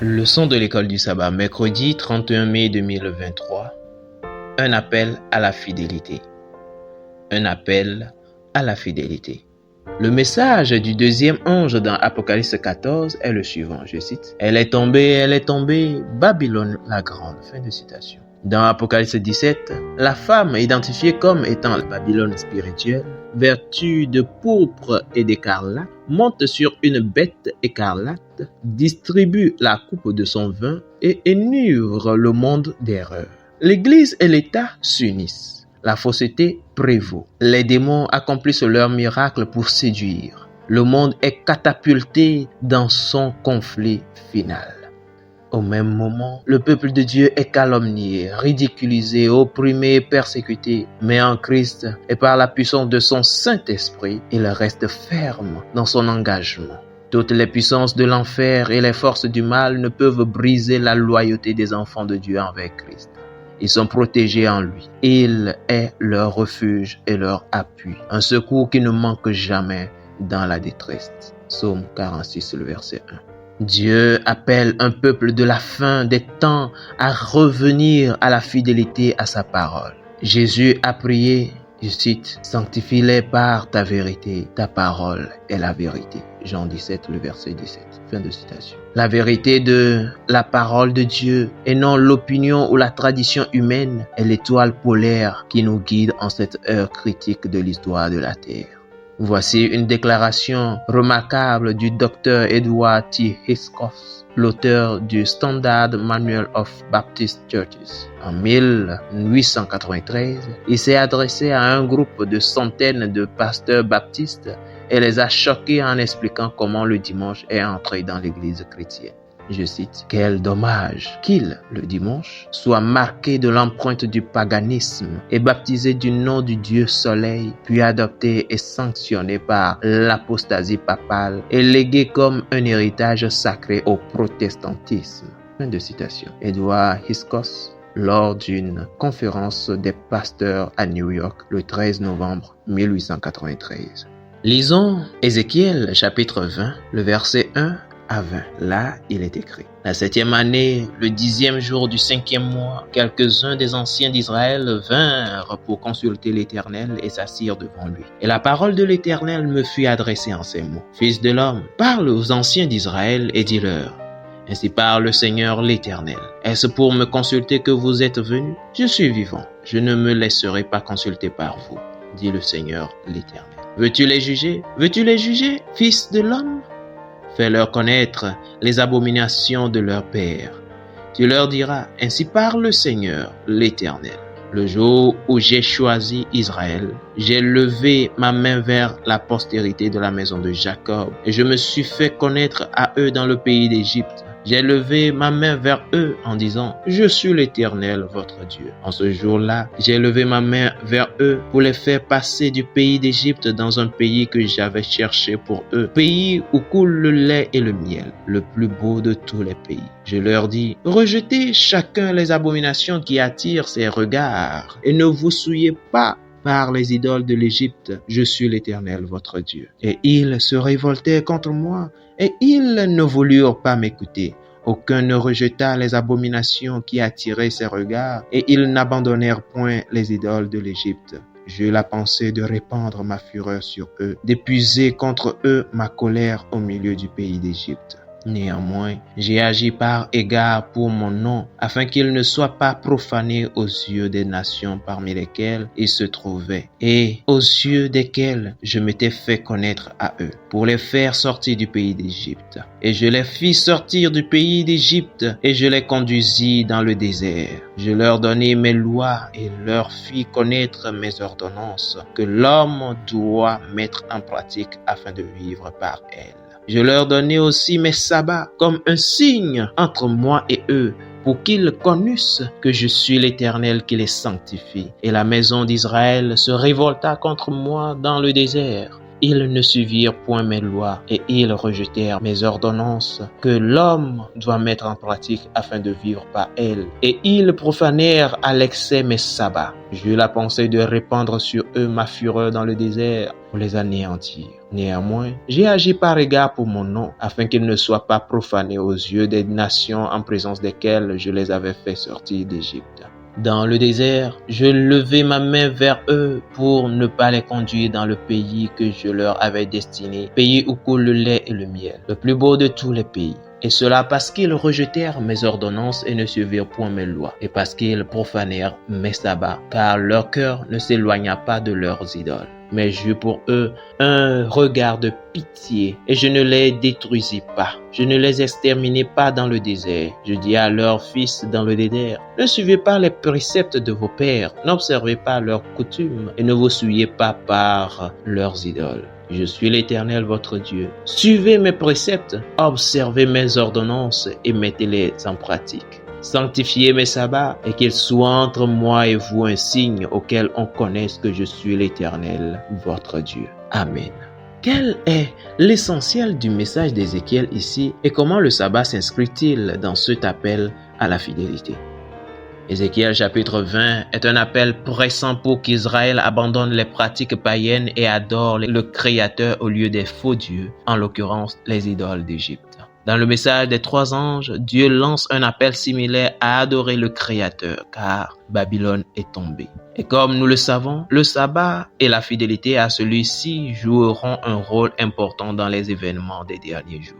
Leçon de l'école du sabbat, mercredi 31 mai 2023. Un appel à la fidélité. Un appel à la fidélité. Le message du deuxième ange dans Apocalypse 14 est le suivant, je cite. Elle est tombée, Babylone la grande. Fin de citation. Dans Apocalypse 17, la femme identifiée comme étant la Babylone spirituelle, vertu de pourpre et d'écarlate, monte sur une bête écarlate, distribue la coupe de son vin et enivre le monde d'erreur. L'Église et l'État s'unissent. La fausseté prévaut. Les démons accomplissent leurs miracles pour séduire. Le monde est catapulté dans son conflit final. Au même moment, le peuple de Dieu est calomnié, ridiculisé, opprimé et persécuté. Mais en Christ et par la puissance de son Saint-Esprit, il reste ferme dans son engagement. Toutes les puissances de l'enfer et les forces du mal ne peuvent briser la loyauté des enfants de Dieu envers Christ. Ils sont protégés en lui. Il est leur refuge et leur appui. Un secours qui ne manque jamais dans la détresse. Psaume 46, le verset 1. Dieu appelle un peuple de la fin des temps à revenir à la fidélité à sa parole. Jésus a prié, je cite, « Sanctifie-les par ta vérité, ta parole est la vérité ». Jean 17, le verset 17. Fin de citation. La vérité de la parole de Dieu et non l'opinion ou la tradition humaine est l'étoile polaire qui nous guide en cette heure critique de l'histoire de la Terre. Voici une déclaration remarquable du Dr. Edward T. Hiscox, l'auteur du Standard Manual of Baptist Churches. En 1893, il s'est adressé à un groupe de centaines de pasteurs baptistes et les a choqués en expliquant comment le dimanche est entré dans l'Église chrétienne. Je cite, « Quel dommage qu'il, le dimanche, soit marqué de l'empreinte du paganisme et baptisé du nom du Dieu Soleil, puis adopté et sanctionné par l'apostasie papale et légué comme un héritage sacré au protestantisme. » Fin de citation. Edward Hiscox, lors d'une conférence des pasteurs à New York le 13 novembre 1893. Lisons Ézéchiel chapitre 20, le verset 1 à 20. Là, il est écrit. La 7e année, le 10e jour du 5e mois, quelques-uns des anciens d'Israël vinrent pour consulter l'Éternel et s'assirent devant lui. Et la parole de l'Éternel me fut adressée en ces mots. Fils de l'homme, parle aux anciens d'Israël et dis-leur. Ainsi parle le Seigneur l'Éternel. Est-ce pour me consulter que vous êtes venus? Je suis vivant. Je ne me laisserai pas consulter par vous, dit le Seigneur l'Éternel. Veux-tu les juger? Veux-tu les juger, fils de l'homme? Fais-leur connaître les abominations de leur père. Tu leur diras, ainsi parle le Seigneur, l'Éternel. Le jour où j'ai choisi Israël, j'ai levé ma main vers la postérité de la maison de Jacob et je me suis fait connaître à eux dans le pays d'Égypte. J'ai levé ma main vers eux en disant, je suis l'Éternel, votre Dieu. En ce jour-là, j'ai levé ma main vers eux pour les faire passer du pays d'Égypte dans un pays que j'avais cherché pour eux, pays où coule le lait et le miel, le plus beau de tous les pays. Je leur dis, rejetez chacun les abominations qui attirent ses regards et ne vous souillez pas par les idoles de l'Égypte. Je suis l'Éternel, votre Dieu. Et ils se révoltèrent contre moi et ils ne voulurent pas m'écouter. Aucun ne rejeta les abominations qui attiraient ses regards et ils n'abandonnèrent point les idoles de l'Égypte. J'eus la pensée de répandre ma fureur sur eux, d'épuiser contre eux ma colère au milieu du pays d'Égypte. Néanmoins, j'ai agi par égard pour mon nom, afin qu'il ne soit pas profané aux yeux des nations parmi lesquelles il se trouvait, et aux yeux desquelles je m'étais fait connaître à eux, pour les faire sortir du pays d'Égypte. Et je les fis sortir du pays d'Égypte, et je les conduisis dans le désert. Je leur donnai mes lois, et leur fis connaître mes ordonnances, que l'homme doit mettre en pratique afin de vivre par elles. Je leur donnai aussi mes sabbats comme un signe entre moi et eux, pour qu'ils connussent que je suis l'Éternel qui les sanctifie. Et la maison d'Israël se révolta contre moi dans le désert. Ils ne suivirent point mes lois et ils rejetèrent mes ordonnances que l'homme doit mettre en pratique afin de vivre par elles. Et ils profanèrent à l'excès mes sabbats. J'eus la pensée de répandre sur eux ma fureur dans le désert pour les anéantir. Néanmoins, j'ai agi par égard pour mon nom, afin qu'il ne soit pas profané aux yeux des nations en présence desquelles je les avais fait sortir d'Égypte. Dans le désert, je levai ma main vers eux pour ne pas les conduire dans le pays que je leur avais destiné, pays où coule le lait et le miel, le plus beau de tous les pays. Et cela parce qu'ils rejetèrent mes ordonnances et ne suivirent point mes lois, et parce qu'ils profanèrent mes sabbats, car leur cœur ne s'éloigna pas de leurs idoles. Mais j'eus pour eux un regard de pitié, et je ne les détruisis pas. Je ne les exterminai pas dans le désert. Je dis à leurs fils dans le désert, ne suivez pas les préceptes de vos pères, n'observez pas leurs coutumes, et ne vous souillez pas par leurs idoles. Je suis l'Éternel votre Dieu. Suivez mes préceptes, observez mes ordonnances et mettez-les en pratique. Sanctifiez mes sabbats et qu'ils soient entre moi et vous un signe auquel on connaisse que je suis l'Éternel votre Dieu. Amen. Quel est l'essentiel du message d'Ézéchiel ici et comment le sabbat s'inscrit-il dans cet appel à la fidélité? Ézéchiel chapitre 20 est un appel pressant pour qu'Israël abandonne les pratiques païennes et adore le Créateur au lieu des faux dieux, en l'occurrence les idoles d'Égypte. Dans le message des 3 anges, Dieu lance un appel similaire à adorer le Créateur, car Babylone est tombée. Et comme nous le savons, le sabbat et la fidélité à celui-ci joueront un rôle important dans les événements des derniers jours.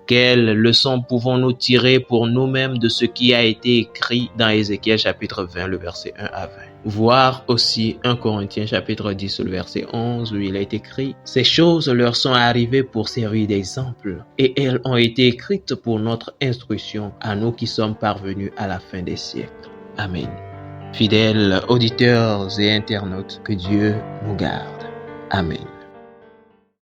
Quelles leçons pouvons-nous tirer pour nous-mêmes de ce qui a été écrit dans Ézéchiel chapitre 20, le verset 1 à 20? Voir aussi 1 Corinthiens chapitre 10, le verset 11, où il est écrit « Ces choses leur sont arrivées pour servir d'exemple, et elles ont été écrites pour notre instruction, à nous qui sommes parvenus à la fin des siècles. » Amen. Fidèles auditeurs et internautes, que Dieu nous garde. Amen.